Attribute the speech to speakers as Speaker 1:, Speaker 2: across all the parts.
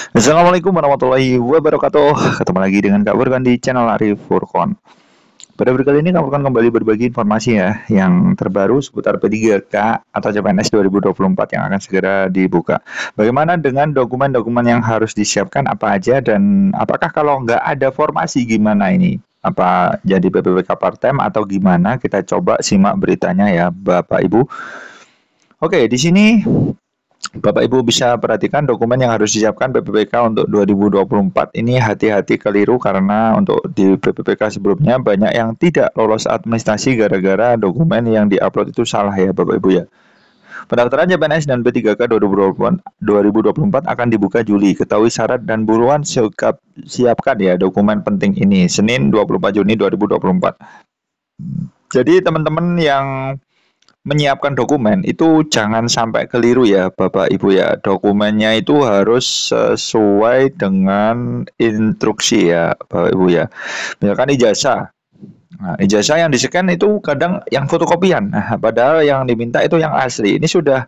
Speaker 1: Assalamualaikum warahmatullahi wabarakatuh. Ketemu lagi dengan Kak Furkan di channel Arif Furqon. Pada video kali ini Kak Furkan kembali berbagi informasi ya yang terbaru seputar P3K atau CPNS 2024 yang akan segera dibuka. Bagaimana dengan dokumen-dokumen yang harus disiapkan apa aja dan apakah kalau nggak ada formasi gimana ini? Apa jadi PPPK part-time atau gimana? Kita coba simak beritanya ya Bapak Ibu. Oke, di sini Bapak Ibu bisa perhatikan dokumen yang harus disiapkan PPPK untuk 2024 ini hati-hati keliru karena untuk di PPPK sebelumnya banyak yang tidak lolos administrasi gara-gara dokumen yang diupload itu salah ya Bapak Ibu ya. Pendaftaran CPNS dan P3K 2024 akan dibuka Juli. Ketahui syarat dan buruan siapkan ya dokumen penting ini Senin 24 Juni 2024. Jadi teman-teman yang menyiapkan dokumen itu jangan sampai keliru ya Bapak Ibu ya. Dokumennya itu harus sesuai dengan instruksi ya Bapak Ibu ya. Misalkan ijazah. Nah, ijazah yang di-scan itu kadang yang fotokopian. Nah, padahal yang diminta itu yang asli. Ini sudah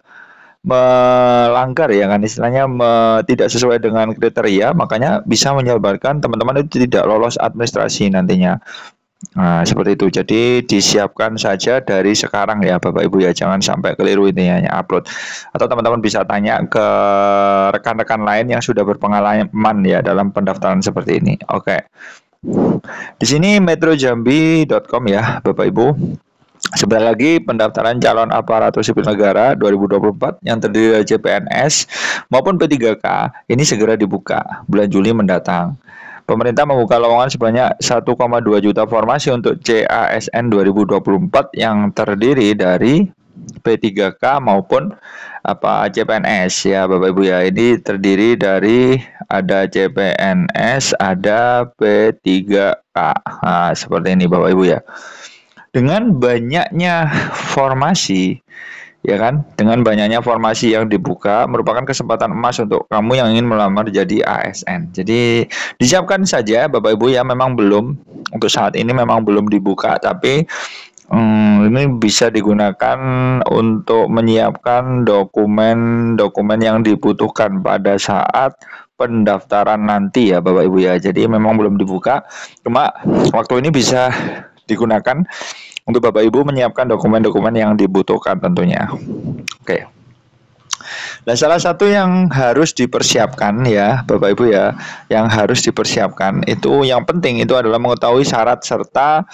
Speaker 1: melanggar ya kan istilahnya tidak sesuai dengan kriteria, makanya bisa menyebabkan teman-teman itu tidak lolos administrasi nantinya. Nah, seperti itu. Jadi disiapkan saja dari sekarang ya Bapak Ibu ya. Jangan sampai keliru ini hanya upload. Atau teman-teman bisa tanya ke rekan-rekan lain yang sudah berpengalaman ya dalam pendaftaran seperti ini. Oke. Di sini metrojambi.com ya Bapak Ibu. Sebentar lagi pendaftaran calon aparatur sipil negara 2024 yang terdiri dari CPNS maupun P3K ini segera dibuka bulan Juli mendatang. Pemerintah membuka lowongan sebanyak 1,2 juta formasi untuk CASN 2024 yang terdiri dari P3K maupun CPNS ya Bapak Ibu ya. Ini terdiri dari ada CPNS, ada P3K. Nah, seperti ini Bapak Ibu ya. Dengan banyaknya formasi ya kan, dengan banyaknya formasi yang dibuka merupakan kesempatan emas untuk kamu yang ingin melamar jadi ASN. Jadi disiapkan saja Bapak Ibu ya, memang belum untuk saat ini memang belum dibuka, tapi ini bisa digunakan untuk menyiapkan dokumen-dokumen yang dibutuhkan pada saat pendaftaran nanti ya Bapak Ibu ya. Jadi memang belum dibuka, cuma waktu ini bisa digunakan untuk Bapak Ibu menyiapkan dokumen-dokumen yang dibutuhkan tentunya. Oke. Nah, salah satu yang harus dipersiapkan ya Bapak Ibu ya, yang harus dipersiapkan itu yang penting itu adalah mengetahui syarat serta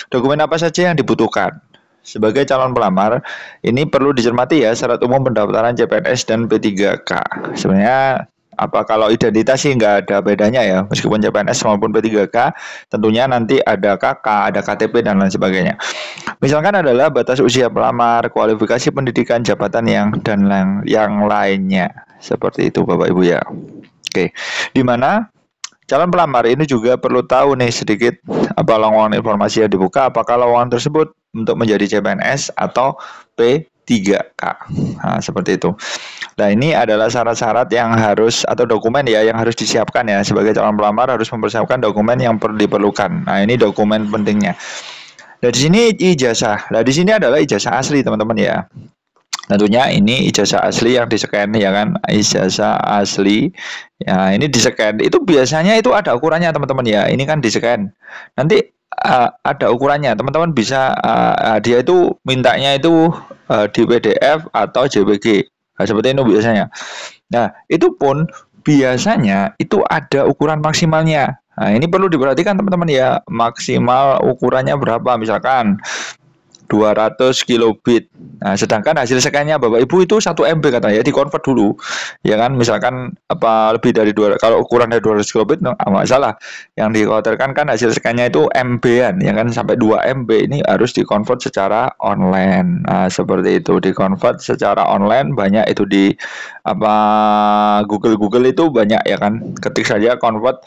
Speaker 1: dokumen apa saja yang dibutuhkan. Sebagai calon pelamar, ini perlu dicermati ya syarat umum pendaftaran CPNS dan P3K. Sebenarnya kalau identitas sih nggak ada bedanya ya, meskipun CPNS maupun P3K, tentunya nanti ada KK, ada KTP dan lain sebagainya. Misalkan adalah batas usia pelamar, kualifikasi pendidikan, jabatan yang lainnya. Seperti itu Bapak Ibu ya. Oke, di mana calon pelamar ini juga perlu tahu nih sedikit lowongan informasi yang dibuka, apakah lowongan tersebut untuk menjadi CPNS atau P3K. Nah, seperti itu. Nah, ini adalah syarat-syarat yang harus atau dokumen ya yang harus disiapkan ya. Sebagai calon pelamar harus mempersiapkan dokumen yang diperlukan. Nah, ini dokumen pentingnya. Nah, di sini ijazah. Nah, di sini adalah ijazah asli, teman-teman ya. Tentunya ini ijazah asli yang di-scan ya kan, ijazah asli. Ya, ini di-scan. Itu biasanya itu ada ukurannya, teman-teman ya. Ini kan di-scan. Nanti ada ukurannya. Teman-teman bisa dia itu mintanya itu di PDF atau JPG. Nah, seperti itu biasanya. Nah, itu pun biasanya itu ada ukuran maksimalnya. Nah, ini perlu diperhatikan teman-teman ya, maksimal ukurannya berapa, misalkan 200 kilobit. Nah, sedangkan hasil scan-nya Bapak Ibu itu 1 MB katanya, ya di-convert dulu. Ya kan, misalkan lebih dari 200, kalau ukuran dari 200 kilobit enggak masalah. Yang dikhawatirkan kan hasil scan-nya itu MB-an, ya kan, sampai 2 MB ini harus di-convert secara online. Nah, seperti itu, di-convert secara online, banyak itu di Google itu banyak ya kan. Ketik saja convert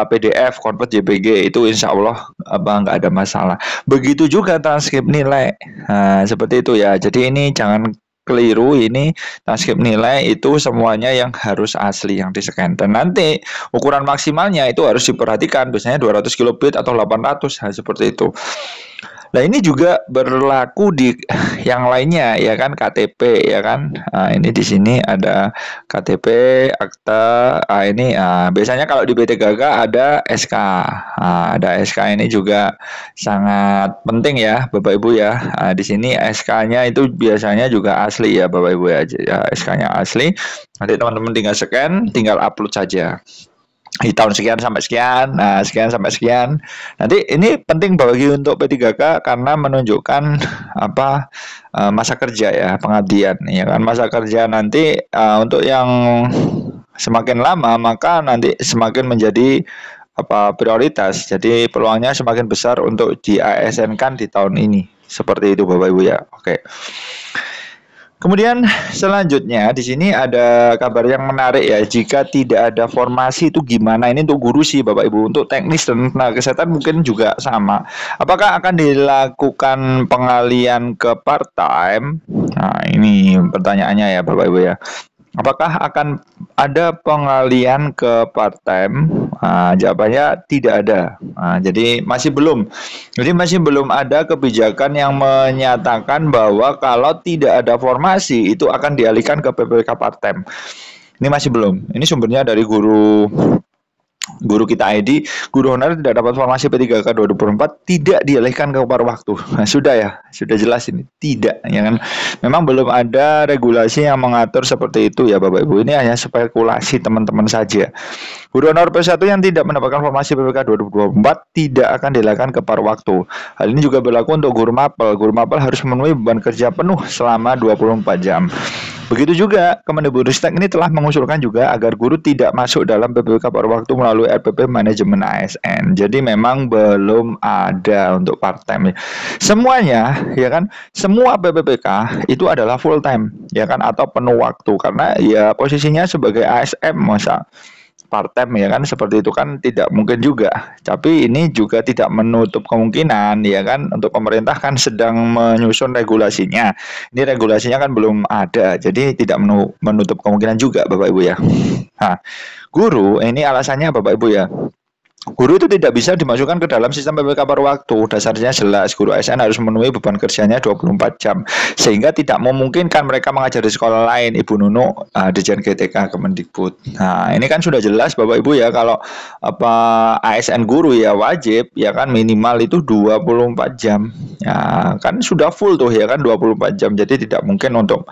Speaker 1: PDF, convert JPG, itu insya Allah nggak ada masalah. Begitu juga transkrip nilai. Nah, seperti itu ya. Jadi ini jangan keliru, ini transkrip nilai itu semuanya yang harus asli yang di-scan. Dan nanti ukuran maksimalnya itu harus diperhatikan, biasanya 200 kilobit atau 800, nah, seperti itu. Nah, ini juga berlaku di yang lainnya ya kan, KTP ya kan. Nah, ini di sini ada KTP, akta. Ini biasanya kalau di B3K ada SK. Ada SK ini juga sangat penting ya, Bapak Ibu ya. Di sini SK-nya itu biasanya juga asli ya, Bapak Ibu ya. SK-nya asli. Nanti teman-teman tinggal scan, tinggal upload saja di tahun sekian sampai sekian, sekian sampai sekian. Nanti ini penting bagi untuk P3K karena menunjukkan apa masa kerja ya, pengabdian ya kan, masa kerja nanti untuk yang semakin lama maka nanti semakin menjadi apa prioritas. Jadi peluangnya semakin besar untuk di ASN-kan di tahun ini. Seperti itu Bapak Ibu ya. Oke. Kemudian selanjutnya di sini ada kabar yang menarik ya. Jika tidak ada formasi itu gimana? Ini untuk guru sih Bapak Ibu. Untuk teknis dan tenaga kesehatan mungkin juga sama. Apakah akan dilakukan pengalian ke part time? Nah, ini pertanyaannya ya Bapak Ibu ya. Apakah akan ada pengalian ke part time? Jawabannya tidak ada. Jadi masih belum. Jadi masih belum ada kebijakan yang menyatakan bahwa kalau tidak ada formasi itu akan dialihkan ke PPK part time. Ini masih belum. Ini sumbernya dari guru kita ID, guru honorer tidak dapat formasi P3K 2024 tidak dialihkan ke paruh waktu. Nah, sudah ya, sudah jelas ini tidak, ya kan? Memang belum ada regulasi yang mengatur seperti itu ya Bapak Ibu. Ini hanya spekulasi teman-teman saja. Guru honorer P1 yang tidak mendapatkan formasi PPK 2024 tidak akan dialihkan ke paruh waktu. Hal ini juga berlaku untuk guru mapel. Guru mapel harus memenuhi beban kerja penuh selama 24 jam. Begitu juga Kemendikbudristek ini telah mengusulkan juga agar guru tidak masuk dalam PPK paruh waktu melalui RPP manajemen ASN. Jadi memang belum ada untuk part time. Semuanya ya kan, semua PPPK itu adalah full time ya kan atau penuh waktu karena ya posisinya sebagai ASM masa part time ya kan, seperti itu kan tidak mungkin juga. Tapi ini juga tidak menutup kemungkinan ya kan, untuk pemerintah kan sedang menyusun regulasinya. Ini regulasinya kan belum ada, jadi tidak menutup kemungkinan juga Bapak Ibu ya. Nah, guru ini alasannya Bapak Ibu ya. Guru itu tidak bisa dimasukkan ke dalam sistem PPK paruh waktu. Dasarnya jelas, guru ASN harus memenuhi beban kerjanya 24 jam. Sehingga tidak memungkinkan mereka mengajar di sekolah lain. Ibu Nunu, Dirjen GTK Kemendikbud. Nah, ini kan sudah jelas Bapak Ibu ya, kalau apa ASN guru ya wajib ya kan minimal itu 24 jam. Ya, kan sudah full tuh ya kan 24 jam. Jadi tidak mungkin untuk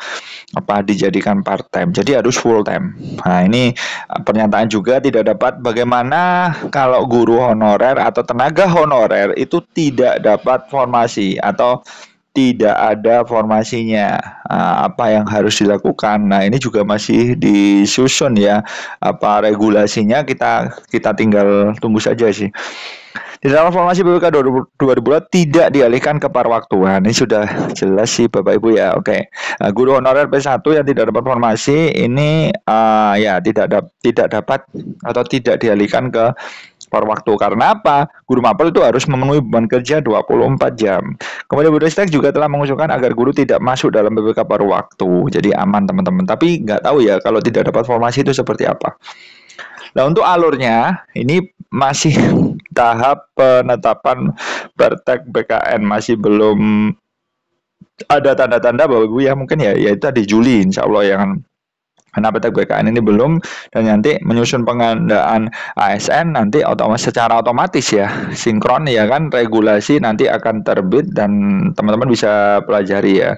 Speaker 1: apa dijadikan part time. Jadi harus full time. Nah, ini pernyataan juga tidak dapat bagaimana kalau guru honorer atau tenaga honorer itu tidak dapat formasi atau tidak ada formasinya, apa yang harus dilakukan. Nah, ini juga masih disusun ya, apa regulasinya kita tinggal tunggu saja sih. Di dalam formasi PPK 2002 tidak dialihkan ke paruh waktu. Nah, ini sudah jelas sih Bapak Ibu ya. Oke. Guru honorer P1 yang tidak dapat formasi ini ya tidak dapat atau tidak dialihkan ke paruh waktu. Karena apa? Guru mapel itu harus memenuhi beban kerja 24 jam. Kemendikbudristek juga telah mengusulkan agar guru tidak masuk dalam PPK paruh waktu. Jadi aman teman-teman. Tapi nggak tahu ya kalau tidak dapat formasi itu seperti apa. Nah, untuk alurnya ini masih tahap penetapan praktek BKN, masih belum ada tanda-tanda Bapak Ibu ya, mungkin ya itu tadi Juli insya Allah ya kan. Karena praktek BKN ini belum, dan nanti menyusun pengadaan ASN nanti secara otomatis ya sinkron ya kan, regulasi nanti akan terbit dan teman-teman bisa pelajari ya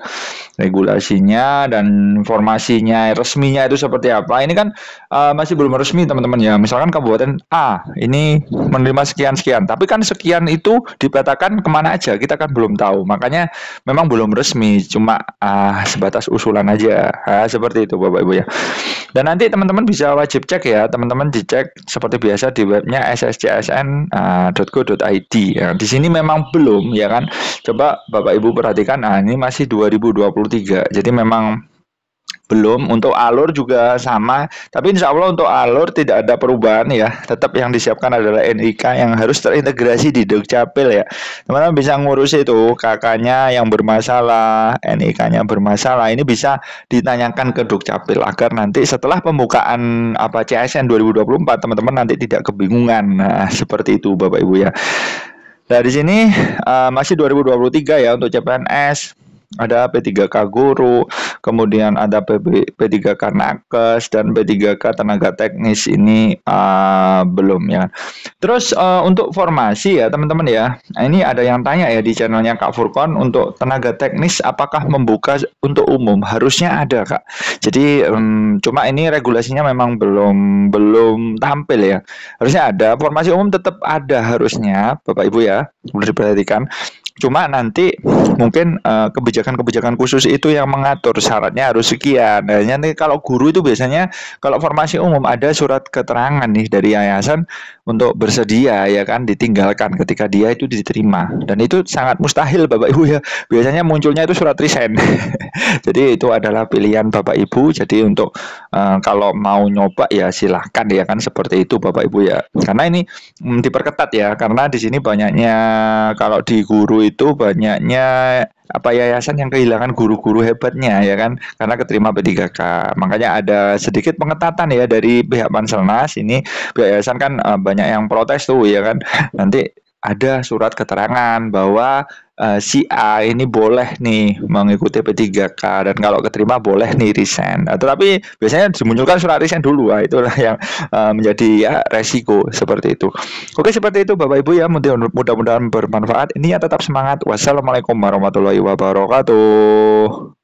Speaker 1: regulasinya dan formasinya resminya itu seperti apa. Ini kan masih belum resmi teman-teman ya. Misalkan kabupaten A ini menerima sekian-sekian, tapi kan sekian itu dipetakan kemana aja kita kan belum tahu. Makanya memang belum resmi, cuma sebatas usulan aja. Seperti itu Bapak Ibu ya. Dan nanti teman-teman bisa wajib cek ya, teman-teman dicek seperti biasa di webnya sscsn.go.id ya. Di sini memang belum ya kan. Coba Bapak Ibu perhatikan, ini masih 2023. Jadi memang belum. Untuk alur juga sama, tapi insya Allah untuk alur tidak ada perubahan ya, tetap yang disiapkan adalah NIK yang harus terintegrasi di Dukcapil ya. Teman-teman bisa ngurus itu, kakaknya yang bermasalah, NIK-nya bermasalah, ini bisa ditanyakan ke Dukcapil agar nanti setelah pembukaan apa CSN 2024 teman-teman nanti tidak kebingungan. Nah, seperti itu Bapak Ibu ya. Nah, di sini masih 2023 ya untuk CPNS. Ada P3K guru, kemudian ada P3K nakes dan P3K tenaga teknis ini belum ya. Terus untuk formasi ya teman-teman ya. Nah, ini ada yang tanya ya di channelnya Kak Furkon untuk tenaga teknis apakah membuka untuk umum? Harusnya ada Kak. Jadi cuma ini regulasinya memang belum tampil ya. Harusnya ada, formasi umum tetap ada harusnya Bapak Ibu ya. Perlu diperhatikan. Cuma nanti mungkin kebijakan-kebijakan khusus itu yang mengatur syaratnya harus sekian. Nah, nanti kalau guru itu biasanya kalau formasi umum ada surat keterangan nih dari yayasan untuk bersedia ya kan ditinggalkan ketika dia itu diterima. Dan itu sangat mustahil Bapak Ibu ya. Biasanya munculnya itu surat resign. Jadi itu adalah pilihan Bapak Ibu. Jadi untuk kalau mau nyoba ya silahkan ya kan seperti itu Bapak Ibu ya. Karena ini diperketat ya karena di sini banyaknya kalau di guru itu banyaknya yayasan yang kehilangan guru-guru hebatnya ya kan karena keterima P3K. Makanya ada sedikit pengetatan ya dari pihak Panselnas ini pihak yayasan kan banyak yang protes tuh ya kan. Nanti ada surat keterangan bahwa si A ini boleh nih mengikuti P3K dan kalau keterima boleh nih resign. Tetapi biasanya dimunculkan surat resign dulu. Itulah yang menjadi ya resiko seperti itu. Oke, seperti itu Bapak Ibu ya. Mudah-mudahan bermanfaat. Ini ya tetap semangat. Wassalamualaikum warahmatullahi wabarakatuh.